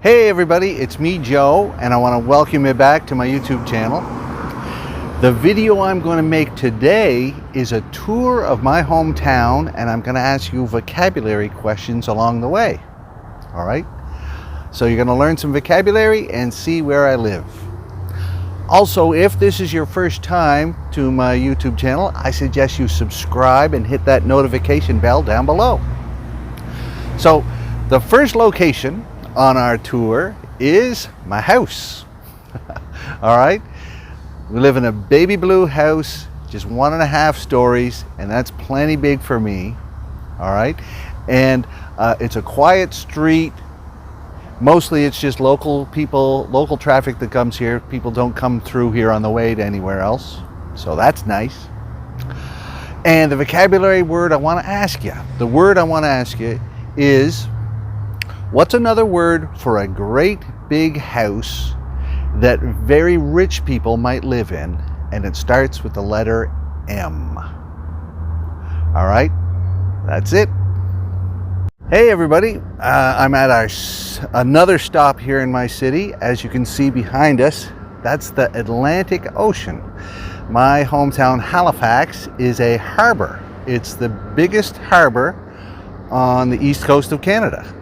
Hey everybody, it's me Joe, and I want to welcome you back to my YouTube channel. The video I'm going to make today is a tour of my hometown, and I'm going to ask you vocabulary questions along the way. All right? So you're going to learn some vocabulary and see where I live. Also, if this is your first time to my YouTube channel, I suggest you subscribe and hit that notification bell down below. So the first location on our tour is my house. All right, we live in a baby blue house, just 1.5 stories, and that's plenty big for me. All right, and it's a quiet street. Mostly it's just local people, local traffic that comes here. People don't come through here on the way to anywhere else, so that's nice. And the vocabulary word I want to ask you, the word I want to ask you is, what's another word for a great big house that very rich people might live in, and it starts with the letter M? All right, that's it. Hey everybody, I'm at another stop here in my city. As you can see behind us, that's the Atlantic Ocean. My hometown Halifax is a harbor. It's the biggest harbor on the east coast of Canada.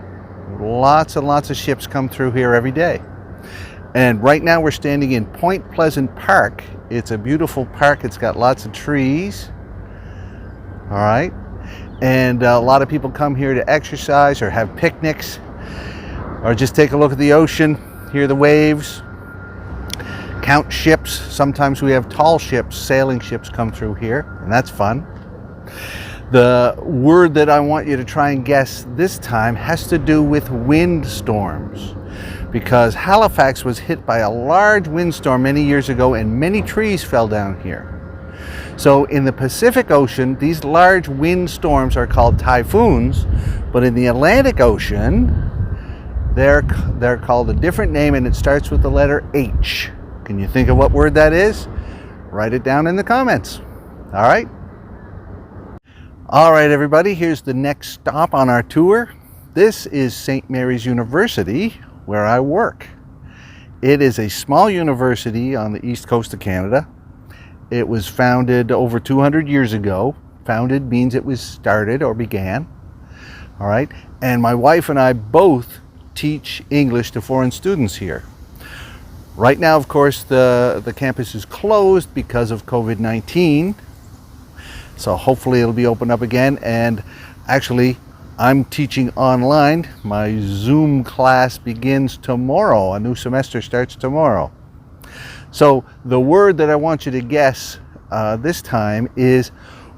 Lots and lots of ships come through here every day. And right now we're standing in Point Pleasant Park. It's a beautiful park. It's got lots of trees. All right. And a lot of people come here to exercise or have picnics or just take a look at the ocean, hear the waves, count ships. Sometimes we have tall ships, sailing ships come through here, and that's fun. The word that I want you to try and guess this time has to do with windstorms, because Halifax was hit by a large windstorm many years ago and many trees fell down here. So in the Pacific Ocean, these large windstorms are called typhoons, but in the Atlantic Ocean, they're called a different name, and it starts with the letter H. Can you think of what word that is? Write it down in the comments. All right? All right, everybody, here's the next stop on our tour. This is St. Mary's University, where I work. It is a small university on the east coast of Canada. It was founded over 200 years ago. Founded means it was started or began. All right, and my wife and I both teach English to foreign students here. Right now, of course, the campus is closed because of COVID-19. So hopefully it'll be opened up again. And actually, I'm teaching online. My Zoom class begins tomorrow. A new semester starts tomorrow. So the word that I want you to guess this time is,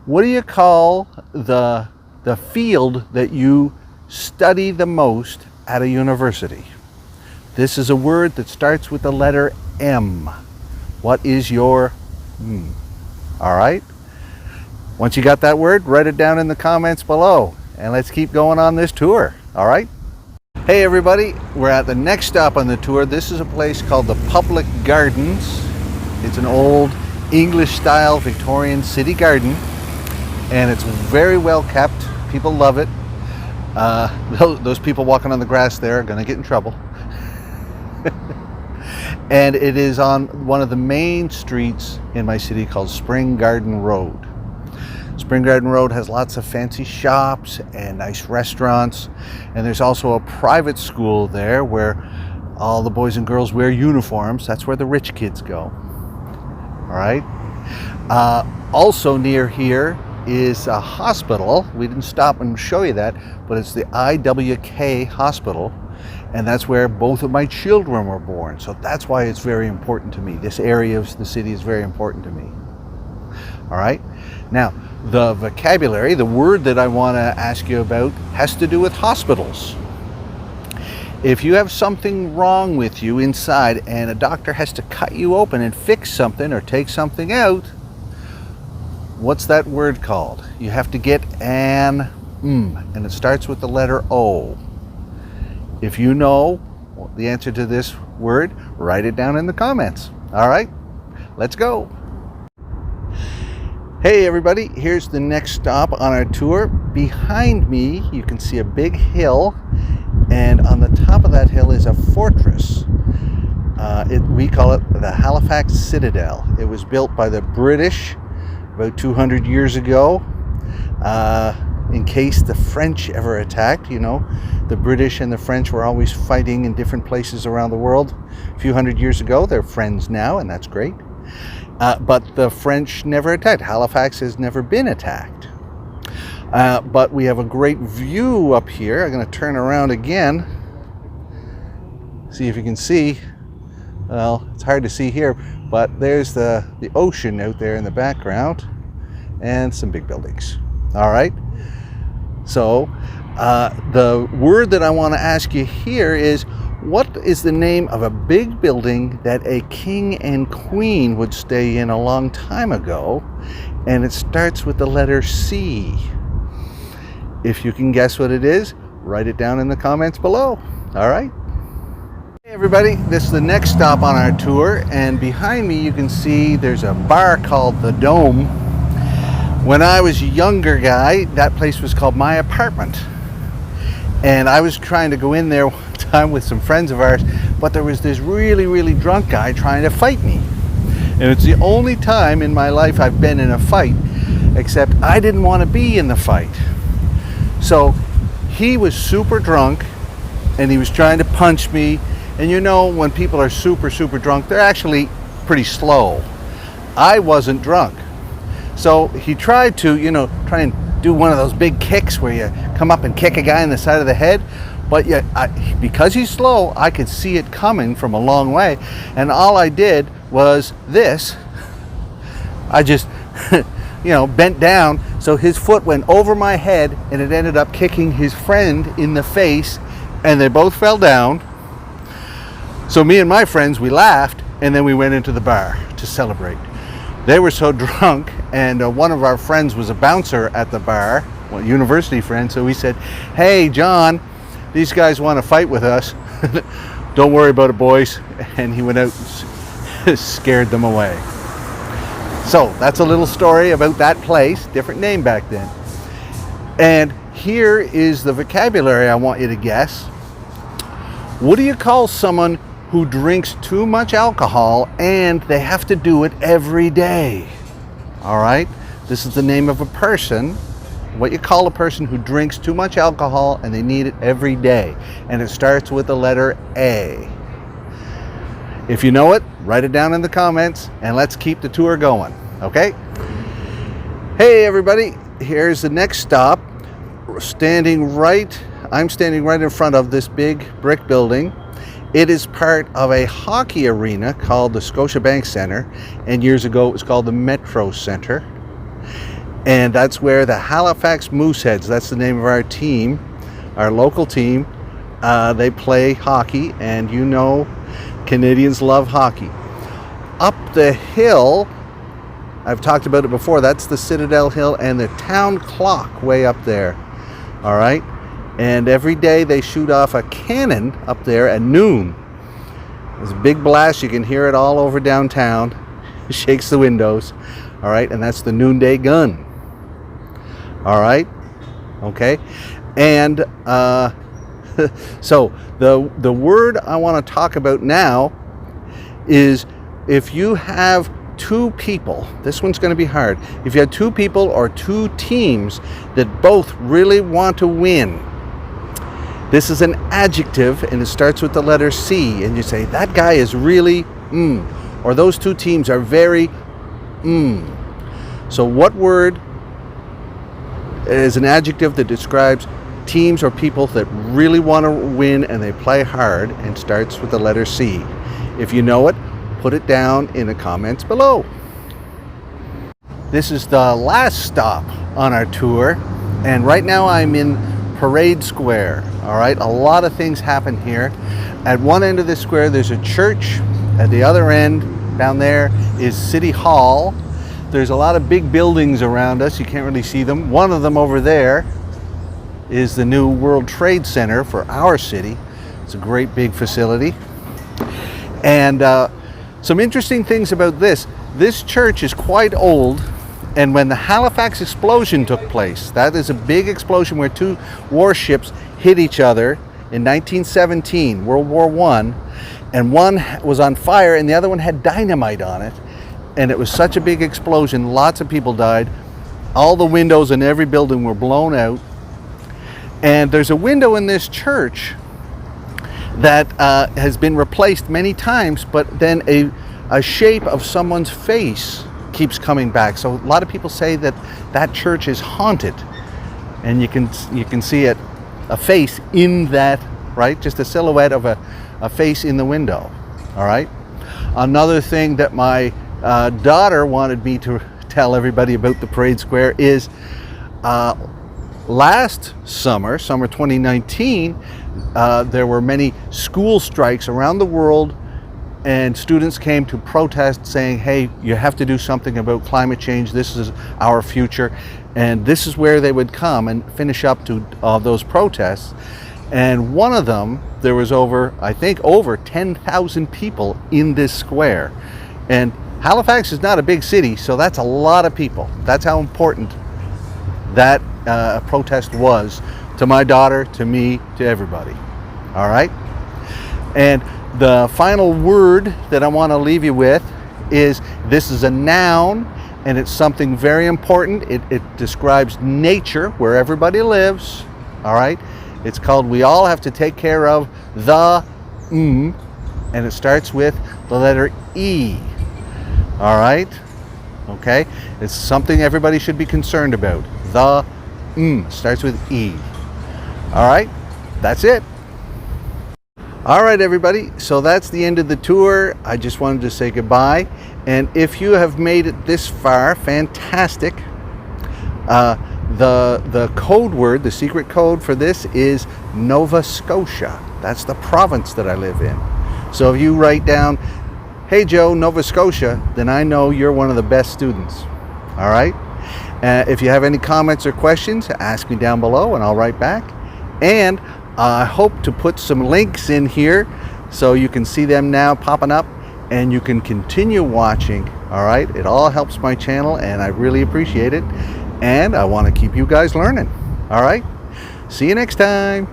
what do you call the field that you study the most at a university? This is a word that starts with the letter M. What is your All right? Once you got that word, write it down in the comments below, and let's keep going on this tour. All right? Hey everybody, we're at the next stop on the tour. This is a place called the Public Gardens. It's an old English style Victorian city garden, and it's very well kept. People love it. Those people walking on the grass there are going to get in trouble. And it is on one of the main streets in my city called Spring Garden Road. Spring Garden Road has lots of fancy shops and nice restaurants, and there's also a private school there where all the boys and girls wear uniforms. That's where the rich kids go. All right. Also near here is a hospital. We didn't stop and show you that, but it's the IWK Hospital, and that's where both of my children were born. So that's why it's very important to me. This area of the city is very important to me. All right. Now, the vocabulary, the word that I want to ask you about, has to do with hospitals. If you have something wrong with you inside and a doctor has to cut you open and fix something or take something out, what's that word called? You have to get an and it starts with the letter O. If you know the answer to this word, write it down in the comments. All right, let's go. Hey everybody, here's the next stop on our tour. Behind me, you can see a big hill, and on the top of that hill is a we call it the Halifax Citadel. It was built by the British about 200 years ago, in case the French ever attacked. You know, the British and the French were always fighting in different places around the world. A few hundred years ago, they're friends now, and that's great. But the French never attacked. Halifax has never been attacked. But we have a great view up here. I'm going to turn around again. See if you can see. Well, it's hard to see here, but there's the ocean out there in the background and some big buildings. All right. So the word that I want to ask you here is, what is the name of a big building that a king and queen would stay in a long time ago? And it starts with the letter C. If you can guess what it is, write it down in the comments below. All right. Hey everybody, this is the next stop on our tour, and behind me you can see there's a bar called The Dome. When I was a younger guy, that place was called My Apartment. And I was trying to go in there one time with some friends of ours, but there was this really, really drunk guy trying to fight me. And it's the only time in my life I've been in a fight, except I didn't want to be in the fight. So he was super drunk, and he was trying to punch me. And you know, when people are super, super drunk, they're actually pretty slow. I wasn't drunk. So he tried to, you know, try and do one of those big kicks where you come up and kick a guy in the side of the head. But yeah, because he's slow, I could see it coming from a long way. And all I did was this. I just, you know, bent down. So his foot went over my head, and it ended up kicking his friend in the face. And they both fell down. So me and my friends, we laughed, and then we went into the bar to celebrate. They were so drunk, and one of our friends was a bouncer at the bar, a university friend, so we said, "Hey, John, these guys want to fight with us. Don't worry about it, boys." And he went out and scared them away. So that's a little story about that place, different name back then. And here is the vocabulary I want you to guess. What do you call someone who drinks too much alcohol and they have to do it every day? All right, this is the name of a person. What you call a person who drinks too much alcohol and they need it every day. And it starts with the letter A. If you know it, write it down in the comments, and let's keep the tour going, okay? Hey everybody, here's the next stop. I'm standing right in front of this big brick building. It is part of a hockey arena called the Scotiabank Centre, and years ago it was called the Metro Centre. And that's where the Halifax Mooseheads, that's the name of our team, our local team, they play hockey, and you know Canadians love hockey. Up the hill, I've talked about it before, that's the Citadel Hill and the town clock way up there. All right. And every day they shoot off a cannon up there at noon. There's a big blast. You can hear it all over downtown. It shakes the windows. All right. And that's the noonday gun. All right. Okay. And so the word I want to talk about now is, if you have two people, this one's going to be hard. If you have two people or two teams that both really want to win, this is an adjective, and it starts with the letter C, and you say, that guy is really, or those two teams are very, So what word is an adjective that describes teams or people that really want to win and they play hard and starts with the letter C? If you know it, put it down in the comments below. This is the last stop on our tour, and right now I'm in Parade Square. All right, a lot of things happen here. At one end of the square there's a church. At the other end down there is City Hall. There's a lot of big buildings around us. You can't really see them. One of them over there is the new World Trade Center for our city. It's a great big facility. And some interesting things about this. This church is quite old, and when the Halifax explosion took place, that is a big explosion where two warships hit each other in 1917, World War I, and one was on fire and the other one had dynamite on it, and it was such a big explosion. Lots of people died. All the windows in every building were blown out. And there's a window in this church that has been replaced many times, but then a shape of someone's face keeps coming back. So a lot of people say that that church is haunted, and you can see it, a face in that, right? Just a silhouette of a face in the window. All right. Another thing that my daughter wanted me to tell everybody about the parade square is last summer 2019, there were many school strikes around the world, and students came to protest saying, hey, you have to do something about climate change. This is our future. And this is where they would come and finish up to those protests. And one of them, there was I think over 10,000 people in this square. And Halifax is not a big city, so that's a lot of people. That's how important that protest was to my daughter, to me, to everybody. All right? And the final word that I want to leave you with is, this is a noun, and it's something very important. It describes nature, where everybody lives. All right? It's called, we all have to take care of the and it starts with the letter E. All right? Okay? It's something everybody should be concerned about. The starts with E. All right? That's it. All right, everybody. So that's the end of the tour. I just wanted to say goodbye. And if you have made it this far, fantastic. The code word, the secret code for this is Nova Scotia. That's the province that I live in. So if you write down, hey Joe, Nova Scotia, then I know you're one of the best students. All right? If you have any comments or questions, ask me down below and I'll write back. And I hope to put some links in here so you can see them now popping up, and you can continue watching. All right? It all helps my channel, and I really appreciate it. And I want to keep you guys learning. All right? See you next time.